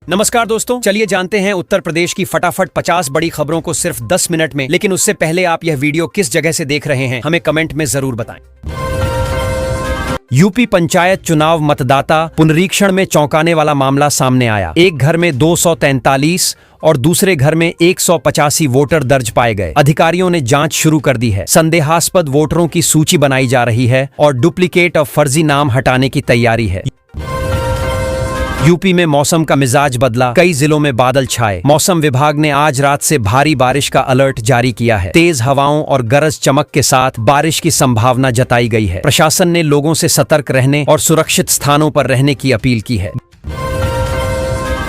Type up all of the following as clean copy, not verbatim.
नमस्कार दोस्तों, चलिए जानते हैं उत्तर प्रदेश की फटाफट 50 बड़ी खबरों को सिर्फ 10 मिनट में। लेकिन उससे पहले आप यह वीडियो किस जगह से देख रहे हैं हमें कमेंट में जरूर बताएं। यूपी पंचायत चुनाव मतदाता पुनरीक्षण में चौंकाने वाला मामला सामने आया। एक घर में 243 और दूसरे घर में 185 वोटर दर्ज पाए गए। अधिकारियों ने जांच शुरू कर दी है। संदेहास्पद वोटरों की सूची बनाई जा रही है और डुप्लीकेट और फर्जी नाम हटाने की तैयारी है। यूपी में मौसम का मिजाज बदला, कई जिलों में बादल छाए। मौसम विभाग ने आज रात से भारी बारिश का अलर्ट जारी किया है। तेज हवाओं और गरज चमक के साथ बारिश की संभावना जताई गई है। प्रशासन ने लोगों से सतर्क रहने और सुरक्षित स्थानों पर रहने की अपील की है।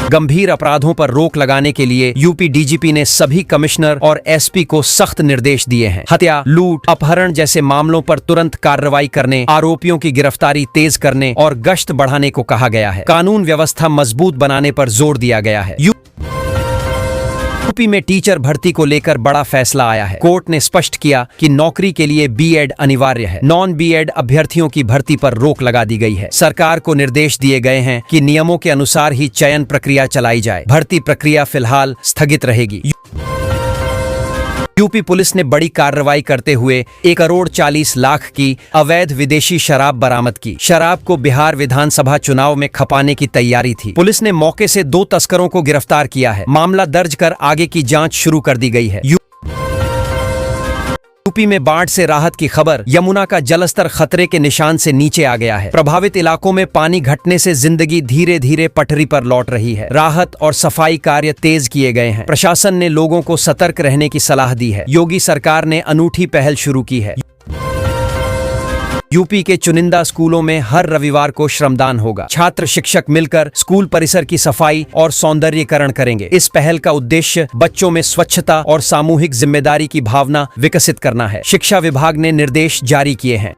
गंभीर अपराधों पर रोक लगाने के लिए यूपी डीजीपी ने सभी कमिश्नर और एसपी को सख्त निर्देश दिए हैं। हत्या, लूट, अपहरण जैसे मामलों पर तुरंत कार्रवाई करने, आरोपियों की गिरफ्तारी तेज करने और गश्त बढ़ाने को कहा गया है। कानून व्यवस्था मजबूत बनाने पर जोर दिया गया है। यूपी में टीचर भर्ती को लेकर बड़ा फैसला आया है। कोर्ट ने स्पष्ट किया कि नौकरी के लिए बीएड अनिवार्य है। नॉन बीएड अभ्यर्थियों की भर्ती पर रोक लगा दी गई है। सरकार को निर्देश दिए गए हैं कि नियमों के अनुसार ही चयन प्रक्रिया चलाई जाए। भर्ती प्रक्रिया फिलहाल स्थगित रहेगी। यूपी पुलिस ने बड़ी कार्रवाई करते हुए 1,40,00,000 की अवैध विदेशी शराब बरामद की। शराब को बिहार विधानसभा चुनाव में खपाने की तैयारी थी। पुलिस ने मौके से 2 तस्करों को गिरफ्तार किया है। मामला दर्ज कर आगे की जांच शुरू कर दी गई है। यूपी में बाढ़ से राहत की खबर। यमुना का जलस्तर खतरे के निशान से नीचे आ गया है। प्रभावित इलाकों में पानी घटने से जिंदगी धीरे धीरे पटरी पर लौट रही है। राहत और सफाई कार्य तेज किए गए हैं। प्रशासन ने लोगों को सतर्क रहने की सलाह दी है। योगी सरकार ने अनूठी पहल शुरू की है। यूपी के चुनिंदा स्कूलों में हर रविवार को श्रमदान होगा। छात्र शिक्षक मिलकर स्कूल परिसर की सफाई और सौंदर्यीकरण करेंगे। इस पहल का उद्देश्य बच्चों में स्वच्छता और सामूहिक जिम्मेदारी की भावना विकसित करना है। शिक्षा विभाग ने निर्देश जारी किए हैं।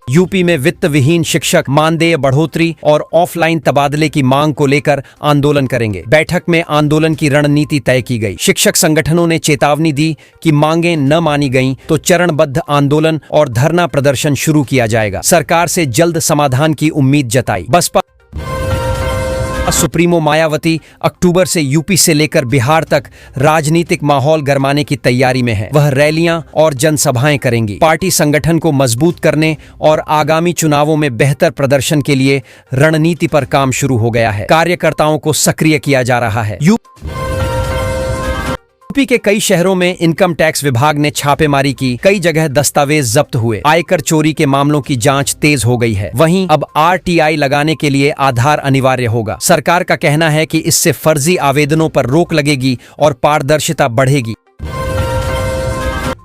यूपी में वित्त विहीन शिक्षक मानदेय बढ़ोतरी और ऑफलाइन तबादले की मांग को लेकर आंदोलन करेंगे। बैठक में आंदोलन की रणनीति तय की गई। शिक्षक संगठनों ने चेतावनी दी कि मांगें न मानी गईं तो चरणबद्ध आंदोलन और धरना प्रदर्शन शुरू किया जाएगा। सरकार से जल्द समाधान की उम्मीद जताई। बसपा सुप्रीमो मायावती अक्टूबर से यूपी से लेकर बिहार तक राजनीतिक माहौल गरमाने की तैयारी में है। वह रैलियां और जनसभाएं करेंगी। पार्टी संगठन को मजबूत करने और आगामी चुनावों में बेहतर प्रदर्शन के लिए रणनीति पर काम शुरू हो गया है। कार्यकर्ताओं को सक्रिय किया जा रहा है। यूपी के कई शहरों में इनकम टैक्स विभाग ने छापेमारी की। कई जगह दस्तावेज जब्त हुए। आयकर चोरी के मामलों की जांच तेज हो गई है। वहीं अब आरटीआई लगाने के लिए आधार अनिवार्य होगा। सरकार का कहना है कि इससे फर्जी आवेदनों पर रोक लगेगी और पारदर्शिता बढ़ेगी।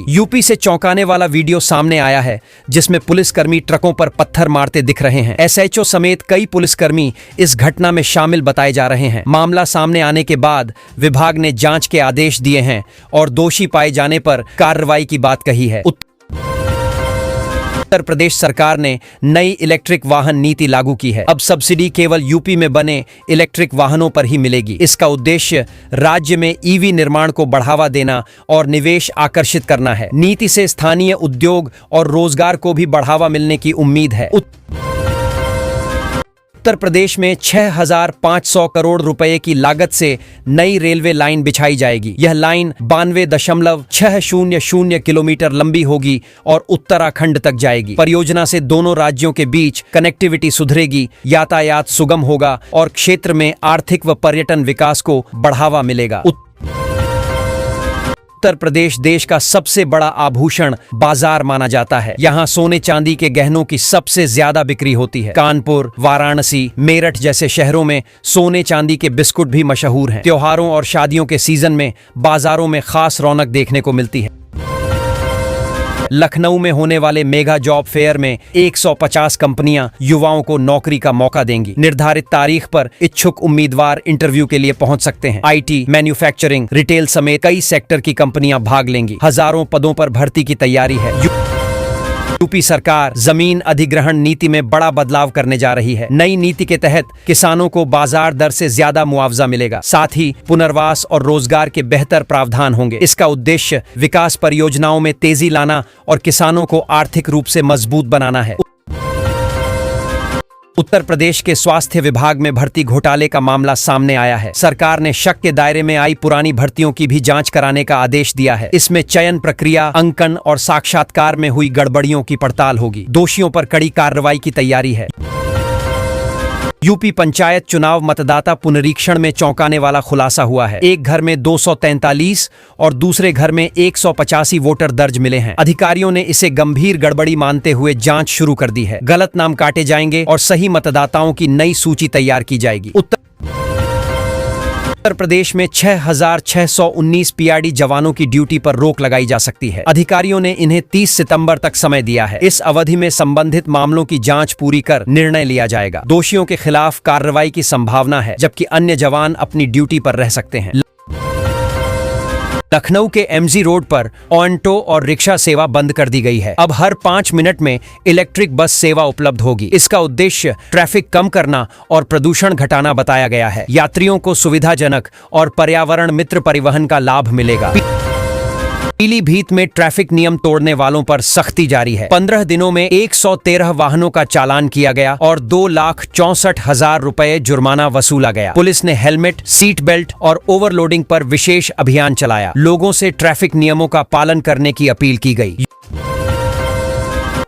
यूपी से चौंकाने वाला वीडियो सामने आया है जिसमें पुलिसकर्मी ट्रकों पर पत्थर मारते दिख रहे हैं। एसएचओ समेत कई पुलिसकर्मी इस घटना में शामिल बताए जा रहे हैं। मामला सामने आने के बाद विभाग ने जांच के आदेश दिए हैं और दोषी पाए जाने पर कार्रवाई की बात कही है। उत्तर प्रदेश सरकार ने नई इलेक्ट्रिक वाहन नीति लागू की है। अब सब्सिडी केवल यूपी में बने इलेक्ट्रिक वाहनों पर ही मिलेगी। इसका उद्देश्य राज्य में ईवी निर्माण को बढ़ावा देना और निवेश आकर्षित करना है। नीति से स्थानीय उद्योग और रोजगार को भी बढ़ावा मिलने की उम्मीद है। उत्तर प्रदेश में 6,500 करोड़ रुपए की लागत से नई रेलवे लाइन बिछाई जाएगी। यह लाइन 92.600 किलोमीटर लंबी होगी और उत्तराखंड तक जाएगी। परियोजना से दोनों राज्यों के बीच कनेक्टिविटी सुधरेगी, यातायात सुगम होगा और क्षेत्र में आर्थिक व पर्यटन विकास को बढ़ावा मिलेगा। उत्तर प्रदेश देश का सबसे बड़ा आभूषण बाजार माना जाता है। यहाँ सोने चांदी के गहनों की सबसे ज्यादा बिक्री होती है। कानपुर, वाराणसी, मेरठ जैसे शहरों में सोने चांदी के बिस्कुट भी मशहूर हैं। त्योहारों और शादियों के सीजन में बाजारों में खास रौनक देखने को मिलती है। लखनऊ में होने वाले मेगा जॉब फेयर में 150 कंपनियां युवाओं को नौकरी का मौका देंगी। निर्धारित तारीख पर इच्छुक उम्मीदवार इंटरव्यू के लिए पहुंच सकते हैं। आईटी, मैन्युफैक्चरिंग, रिटेल समेत कई सेक्टर की कंपनियां भाग लेंगी। हजारों पदों पर भर्ती की तैयारी है। यूपी सरकार जमीन अधिग्रहण नीति में बड़ा बदलाव करने जा रही है। नई नीति के तहत किसानों को बाजार दर से ज्यादा मुआवजा मिलेगा। साथ ही पुनर्वास और रोजगार के बेहतर प्रावधान होंगे। इसका उद्देश्य विकास परियोजनाओं में तेजी लाना और किसानों को आर्थिक रूप से मजबूत बनाना है। उत्तर प्रदेश के स्वास्थ्य विभाग में भर्ती घोटाले का मामला सामने आया है। सरकार ने शक के दायरे में आई पुरानी भर्तियों की भी जांच कराने का आदेश दिया है। इसमें चयन प्रक्रिया, अंकन और साक्षात्कार में हुई गड़बड़ियों की पड़ताल होगी। दोषियों पर कड़ी कार्रवाई की तैयारी है। यूपी पंचायत चुनाव मतदाता पुनरीक्षण में चौंकाने वाला खुलासा हुआ है। एक घर में 243 और दूसरे घर में 185 वोटर दर्ज मिले हैं। अधिकारियों ने इसे गंभीर गड़बड़ी मानते हुए जांच शुरू कर दी है। गलत नाम काटे जाएंगे और सही मतदाताओं की नई सूची तैयार की जाएगी। उत्तर प्रदेश में 6,619 पीआरडी जवानों की ड्यूटी पर रोक लगाई जा सकती है। अधिकारियों ने इन्हें 30 सितंबर तक समय दिया है। इस अवधि में संबंधित मामलों की जांच पूरी कर निर्णय लिया जाएगा। दोषियों के खिलाफ कार्रवाई की संभावना है, जबकि अन्य जवान अपनी ड्यूटी पर रह सकते हैं। लखनऊ के एमजी रोड पर ऑन्टो और रिक्शा सेवा बंद कर दी गई है। अब हर 5 मिनट में इलेक्ट्रिक बस सेवा उपलब्ध होगी। इसका उद्देश्य ट्रैफिक कम करना और प्रदूषण घटाना बताया गया है। यात्रियों को सुविधाजनक और पर्यावरण मित्र परिवहन का लाभ मिलेगा। पीलीभीत में ट्रैफिक नियम तोड़ने वालों पर सख्ती जारी है। 15 दिनों में 113 वाहनों का चालान किया गया और 2,64,000 रुपए जुर्माना वसूला गया। पुलिस ने हेलमेट, सीट बेल्ट और ओवरलोडिंग पर विशेष अभियान चलाया। लोगों से ट्रैफिक नियमों का पालन करने की अपील की गई।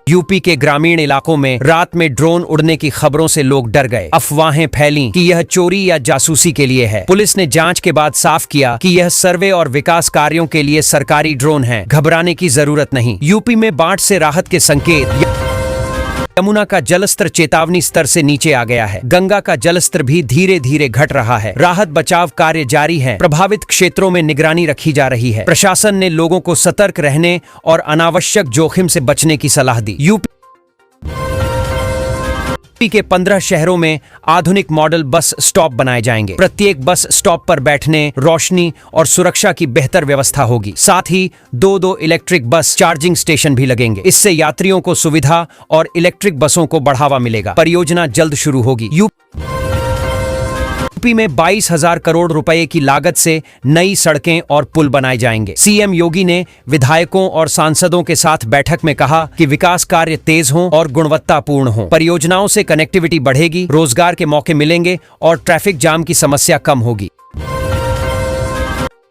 यूपी के ग्रामीण इलाकों में रात में ड्रोन उड़ने की खबरों से लोग डर गए। अफवाहें फैलीं कि यह चोरी या जासूसी के लिए है। पुलिस ने जांच के बाद साफ किया कि यह सर्वे और विकास कार्यों के लिए सरकारी ड्रोन हैं। घबराने की जरूरत नहीं। यूपी में बाढ़ से राहत के संकेत। यमुना का जलस्तर चेतावनी स्तर से नीचे आ गया है। गंगा का जलस्तर भी धीरे धीरे घट रहा है। राहत बचाव कार्य जारी है। प्रभावित क्षेत्रों में निगरानी रखी जा रही है। प्रशासन ने लोगों को सतर्क रहने और अनावश्यक जोखिम से बचने की सलाह दी। यूपी के 15 शहरों में आधुनिक मॉडल बस स्टॉप बनाए जाएंगे। प्रत्येक बस स्टॉप पर बैठने, रोशनी और सुरक्षा की बेहतर व्यवस्था होगी। साथ ही 2 इलेक्ट्रिक बस चार्जिंग स्टेशन भी लगेंगे। इससे यात्रियों को सुविधा और इलेक्ट्रिक बसों को बढ़ावा मिलेगा। परियोजना जल्द शुरू होगी। यूपी में 22,000 करोड़ रुपए की लागत से नई सड़कें और पुल बनाए जाएंगे। सीएम योगी ने विधायकों और सांसदों के साथ बैठक में कहा कि विकास कार्य तेज हों और गुणवत्तापूर्ण हों। परियोजनाओं से कनेक्टिविटी बढ़ेगी, रोजगार के मौके मिलेंगे और ट्रैफिक जाम की समस्या कम होगी।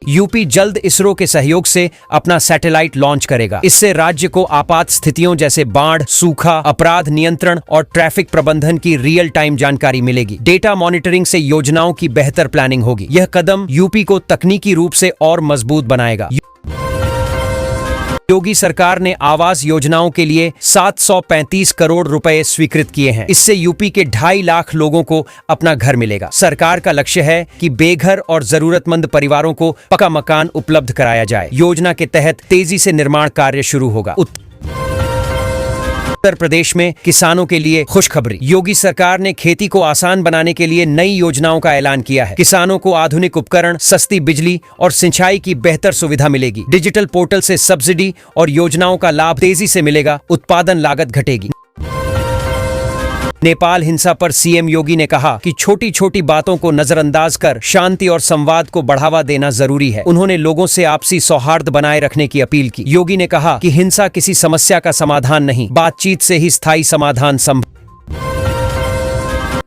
यूपी जल्द इसरो के सहयोग से अपना सैटेलाइट लॉन्च करेगा। इससे राज्य को आपात स्थितियों जैसे बाढ़, सूखा, अपराध नियंत्रण और ट्रैफिक प्रबंधन की रियल टाइम जानकारी मिलेगी। डेटा मॉनिटरिंग से योजनाओं की बेहतर प्लानिंग होगी। यह कदम यूपी को तकनीकी रूप से और मजबूत बनाएगा। योगी सरकार ने आवास योजनाओं के लिए 735 करोड़ रुपए स्वीकृत किए हैं। इससे यूपी के 2.5 लाख लोगों को अपना घर मिलेगा। सरकार का लक्ष्य है कि बेघर और जरूरतमंद परिवारों को पक्का मकान उपलब्ध कराया जाए। योजना के तहत तेजी से निर्माण कार्य शुरू होगा। उत्तर प्रदेश में किसानों के लिए खुशखबरी। योगी सरकार ने खेती को आसान बनाने के लिए नई योजनाओं का ऐलान किया है। किसानों को आधुनिक उपकरण, सस्ती बिजली और सिंचाई की बेहतर सुविधा मिलेगी। डिजिटल पोर्टल से सब्सिडी और योजनाओं का लाभ तेजी से मिलेगा। उत्पादन लागत घटेगी। नेपाल हिंसा पर सीएम योगी ने कहा कि छोटी छोटी बातों को नजरअंदाज कर शांति और संवाद को बढ़ावा देना जरूरी है। उन्होंने लोगों से आपसी सौहार्द बनाए रखने की अपील की। योगी ने कहा कि हिंसा किसी समस्या का समाधान नहीं, बातचीत से ही स्थायी समाधान संभव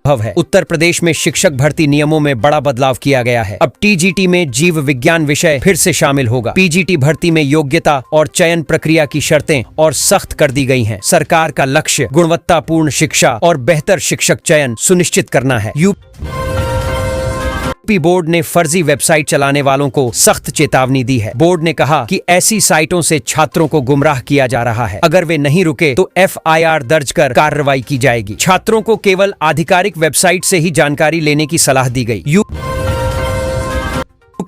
है। उत्तर प्रदेश में शिक्षक भर्ती नियमों में बड़ा बदलाव किया गया है। अब टीजीटी में जीव विज्ञान विषय फिर से शामिल होगा। पीजीटी भर्ती में योग्यता और चयन प्रक्रिया की शर्तें और सख्त कर दी गई हैं। सरकार का लक्ष्य गुणवत्तापूर्ण शिक्षा और बेहतर शिक्षक चयन सुनिश्चित करना है। यूपी बोर्ड ने फर्जी वेबसाइट चलाने वालों को सख्त चेतावनी दी है। बोर्ड ने कहा कि ऐसी साइटों से छात्रों को गुमराह किया जा रहा है। अगर वे नहीं रुके तो एफआईआर दर्ज कर कार्रवाई की जाएगी। छात्रों को केवल आधिकारिक वेबसाइट से ही जानकारी लेने की सलाह दी गई। यूपी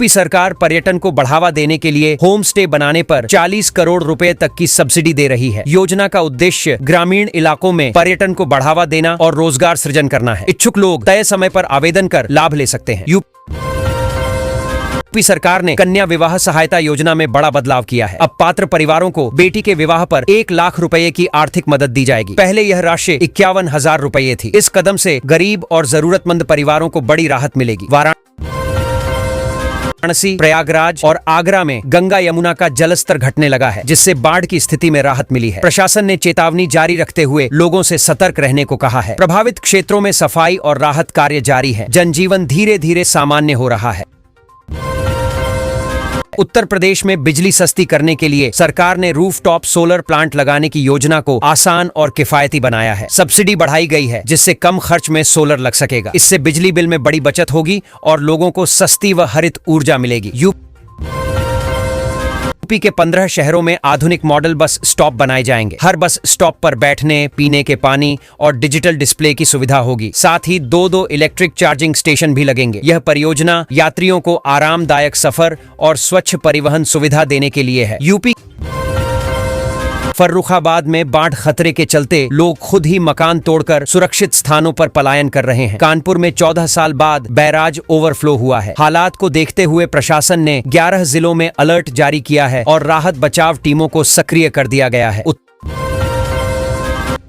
सरकार पर्यटन को बढ़ावा देने के लिए होम स्टे बनाने पर 40 करोड़ रुपए तक की सब्सिडी दे रही है। योजना का उद्देश्य ग्रामीण इलाकों में पर्यटन को बढ़ावा देना और रोजगार सृजन करना है। इच्छुक लोग तय समय पर आवेदन कर लाभ ले सकते हैं। यूपी सरकार ने कन्या विवाह सहायता योजना में बड़ा बदलाव किया है। अब पात्र परिवारों को बेटी के विवाह पर 1 लाख रुपए की आर्थिक मदद दी जाएगी। पहले यह राशि 51,000 रुपए थी। इस कदम से गरीब और जरूरतमंद परिवारों को बड़ी राहत मिलेगी। वाराणसी, प्रयागराज और आगरा में गंगा यमुना का जलस्तर घटने लगा है, जिससे बाढ़ की स्थिति में राहत मिली है। प्रशासन ने चेतावनी जारी रखते हुए लोगों से सतर्क रहने को कहा है। प्रभावित क्षेत्रों में सफाई और राहत कार्य जारी है। जनजीवन धीरे धीरे सामान्य हो रहा है। उत्तर प्रदेश में बिजली सस्ती करने के लिए सरकार ने रूफटॉप सोलर प्लांट लगाने की योजना को आसान और किफायती बनाया है। सब्सिडी बढ़ाई गई है, जिससे कम खर्च में सोलर लग सकेगा। इससे बिजली बिल में बड़ी बचत होगी और लोगों को सस्ती व हरित ऊर्जा मिलेगी। यूपी के 15 शहरों में आधुनिक मॉडल बस स्टॉप बनाए जाएंगे। हर बस स्टॉप पर बैठने, पीने के पानी और डिजिटल डिस्प्ले की सुविधा होगी। साथ ही 2 इलेक्ट्रिक चार्जिंग स्टेशन भी लगेंगे। यह परियोजना यात्रियों को आरामदायक सफर और स्वच्छ परिवहन सुविधा देने के लिए है। यूपी फर्रुखाबाद में बाढ़ खतरे के चलते लोग खुद ही मकान तोड़कर सुरक्षित स्थानों पर पलायन कर रहे हैं। कानपुर में 14 साल बाद बैराज ओवरफ्लो हुआ है। हालात को देखते हुए प्रशासन ने 11 जिलों में अलर्ट जारी किया है और राहत बचाव टीमों को सक्रिय कर दिया गया है।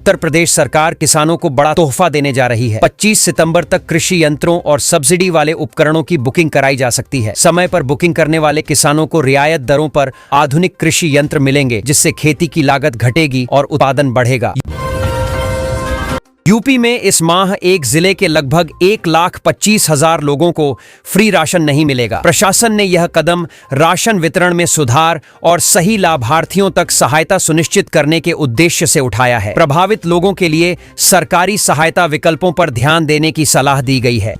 उत्तर प्रदेश सरकार किसानों को बड़ा तोहफा देने जा रही है। 25 सितंबर तक कृषि यंत्रों और सब्सिडी वाले उपकरणों की बुकिंग कराई जा सकती है। समय पर बुकिंग करने वाले किसानों को रियायत दरों पर आधुनिक कृषि यंत्र मिलेंगे, जिससे खेती की लागत घटेगी और उत्पादन बढ़ेगा। यूपी में इस माह एक जिले के लगभग 1,25,000 लोगों को फ्री राशन नहीं मिलेगा। प्रशासन ने यह कदम राशन वितरण में सुधार और सही लाभार्थियों तक सहायता सुनिश्चित करने के उद्देश्य से उठाया है। प्रभावित लोगों के लिए सरकारी सहायता विकल्पों पर ध्यान देने की सलाह दी गई है।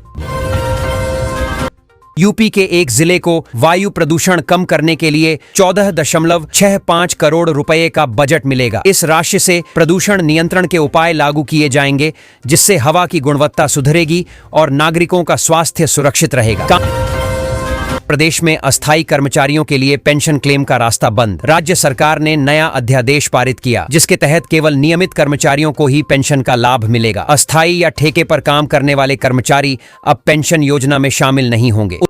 यूपी के एक जिले को वायु प्रदूषण कम करने के लिए 14.65 करोड़ रुपए का बजट मिलेगा। इस राशि से प्रदूषण नियंत्रण के उपाय लागू किए जाएंगे, जिससे हवा की गुणवत्ता सुधरेगी और नागरिकों का स्वास्थ्य सुरक्षित रहेगा। प्रदेश में अस्थायी कर्मचारियों के लिए पेंशन क्लेम का रास्ता बंद। राज्य सरकार ने नया अध्यादेश पारित किया, जिसके तहत केवल नियमित कर्मचारियों को ही पेंशन का लाभ मिलेगा। अस्थायी या ठेके पर काम करने वाले कर्मचारी अब पेंशन योजना में शामिल नहीं होंगे।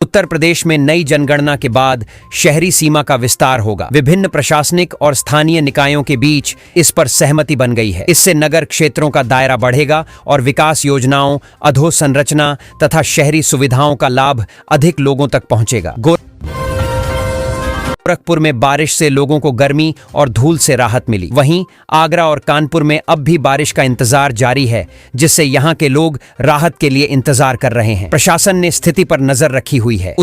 उत्तर प्रदेश में नई जनगणना के बाद शहरी सीमा का विस्तार होगा। विभिन्न प्रशासनिक और स्थानीय निकायों के बीच इस पर सहमति बन गई है। इससे नगर क्षेत्रों का दायरा बढ़ेगा और विकास योजनाओं, अधोसंरचना तथा शहरी सुविधाओं का लाभ अधिक लोगों तक पहुंचेगा। गोरखपुर में बारिश से लोगों को गर्मी और धूल से राहत मिली। वहीं आगरा और कानपुर में अब भी बारिश का इंतजार जारी है, जिससे यहां के लोग राहत के लिए इंतजार कर रहे हैं। प्रशासन ने स्थिति पर नजर रखी हुई है।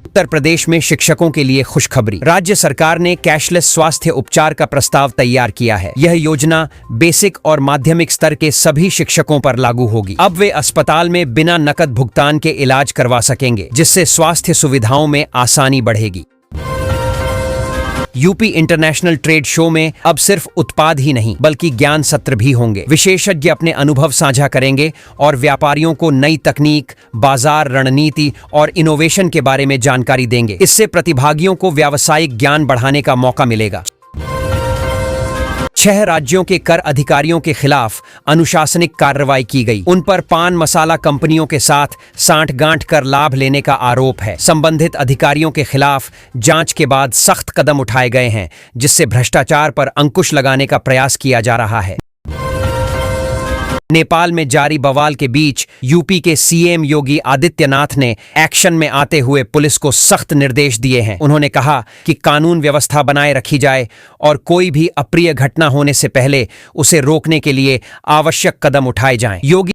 उत्तर प्रदेश में शिक्षकों के लिए खुशखबरी। राज्य सरकार ने कैशलेस स्वास्थ्य उपचार का प्रस्ताव तैयार किया है। यह योजना बेसिक और माध्यमिक स्तर के सभी शिक्षकों पर लागू होगी। अब वे अस्पताल में बिना नकद भुगतान के इलाज करवा सकेंगे, जिससे स्वास्थ्य सुविधाओं में आसानी बढ़ेगी। यूपी इंटरनेशनल ट्रेड शो में अब सिर्फ उत्पाद ही नहीं, बल्कि ज्ञान सत्र भी होंगे। विशेषज्ञ अपने अनुभव साझा करेंगे और व्यापारियों को नई तकनीक, बाजार रणनीति और इनोवेशन के बारे में जानकारी देंगे। इससे प्रतिभागियों को व्यावसायिक ज्ञान बढ़ाने का मौका मिलेगा। 6 राज्यों के कर अधिकारियों के खिलाफ अनुशासनिक कार्रवाई की गई। उन पर पान मसाला कंपनियों के साथ सांठगांठ कर लाभ लेने का आरोप है। संबंधित अधिकारियों के खिलाफ जांच के बाद सख्त कदम उठाए गए हैं, जिससे भ्रष्टाचार पर अंकुश लगाने का प्रयास किया जा रहा है। नेपाल में जारी बवाल के बीच यूपी के सीएम योगी आदित्यनाथ ने एक्शन में आते हुए पुलिस को सख्त निर्देश दिए हैं। उन्होंने कहा कि कानून व्यवस्था बनाए रखी जाए और कोई भी अप्रिय घटना होने से पहले उसे रोकने के लिए आवश्यक कदम उठाए जाएं। योगी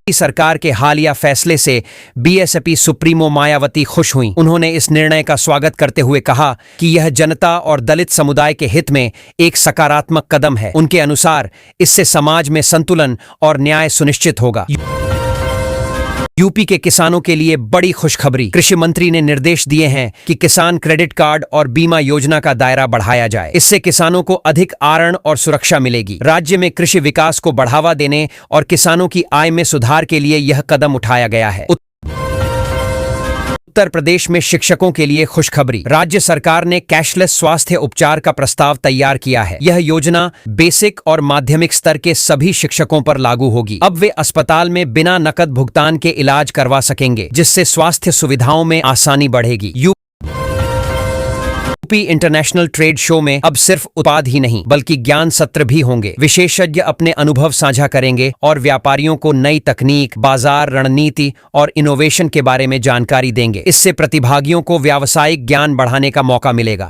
सरकार के हालिया फैसले से बीएसपी सुप्रीमो मायावती खुश हुईं। उन्होंने इस निर्णय का स्वागत करते हुए कहा कि यह जनता और दलित समुदाय के हित में एक सकारात्मक कदम है। उनके अनुसार इससे समाज में संतुलन और न्याय सुनिश्चित होगा। यूपी के किसानों के लिए बड़ी खुशखबरी। कृषि मंत्री ने निर्देश दिए हैं कि किसान क्रेडिट कार्ड और बीमा योजना का दायरा बढ़ाया जाए। इससे किसानों को अधिक आरण और सुरक्षा मिलेगी। राज्य में कृषि विकास को बढ़ावा देने और किसानों की आय में सुधार के लिए यह कदम उठाया गया है। उत्तर प्रदेश में शिक्षकों के लिए खुशखबरी। राज्य सरकार ने कैशलेस स्वास्थ्य उपचार का प्रस्ताव तैयार किया है। यह योजना बेसिक और माध्यमिक स्तर के सभी शिक्षकों पर लागू होगी। अब वे अस्पताल में बिना नकद भुगतान के इलाज करवा सकेंगे, जिससे स्वास्थ्य सुविधाओं में आसानी बढ़ेगी। यूपी इंटरनेशनल ट्रेड शो में अब सिर्फ उत्पाद ही नहीं बल्कि ज्ञान सत्र भी होंगे। विशेषज्ञ अपने अनुभव साझा करेंगे और व्यापारियों को नई तकनीक, बाजार रणनीति और इनोवेशन के बारे में जानकारी देंगे। इससे प्रतिभागियों को व्यावसायिक ज्ञान बढ़ाने का मौका मिलेगा।